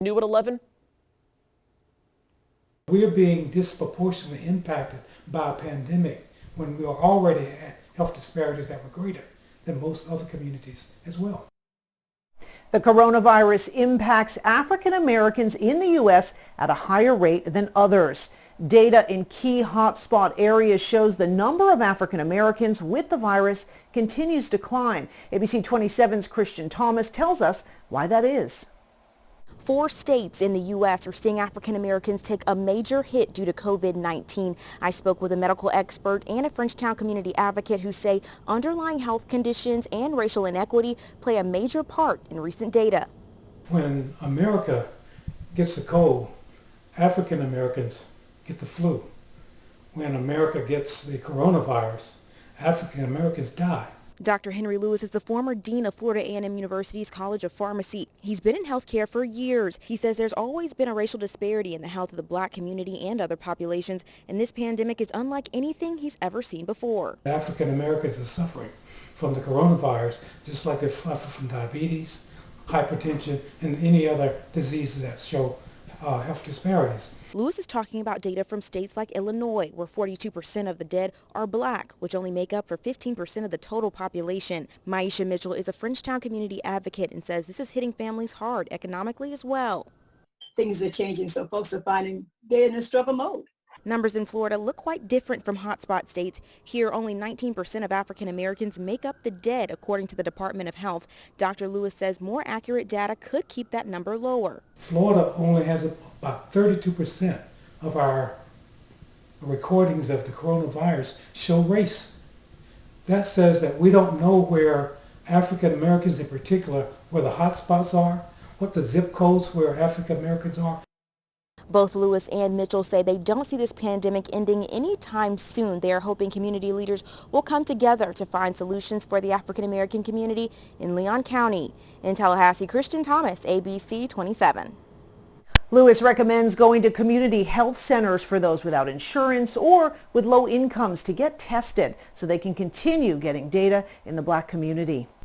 New at 11? We are being disproportionately impacted by a pandemic when we are already at health disparities that were greater than most other communities as well. The coronavirus impacts African Americans in the U.S. at a higher rate than others. Data in key hotspot areas shows the number of African Americans with the virus continues to climb. ABC 27's Christian Thomas tells us why that is. 4 states in the U.S. are seeing African Americans take a major hit due to COVID-19. I spoke with a medical expert and a Frenchtown community advocate who say underlying health conditions and racial inequity play a major part in recent data. When America gets a cold, African Americans get the flu. When America gets the coronavirus, African Americans die. Dr. Henry Lewis is the former dean of Florida A&M University's College of Pharmacy. He's been in healthcare for years. He says there's always been a racial disparity in the health of the black community and other populations, and this pandemic is unlike anything he's ever seen before. African Americans are suffering from the coronavirus just like they suffer from diabetes, hypertension, and any other diseases that show health disparities. Lewis is talking about data from states like Illinois, where 42% of the dead are black, which only make up for 15% of the total population. Maisha Mitchell is a Frenchtown community advocate and says this is hitting families hard economically as well. Things are changing, so folks are finding they're in a struggle mode. Numbers in Florida look quite different from hotspot states. Here, only 19% of African Americans make up the dead, according to the Department of Health. Dr. Lewis says more accurate data could keep that number lower. Florida only has about 32% of our recordings of the coronavirus show race. That says that we don't know where African Americans in particular, where the hotspots are, what the zip codes where African Americans are. Both Lewis and Mitchell say they don't see this pandemic ending anytime soon. They are hoping community leaders will come together to find solutions for the African American community in Leon County. In Tallahassee, Christian Thomas, ABC 27. Lewis recommends going to community health centers for those without insurance or with low incomes to get tested so they can continue getting data in the black community.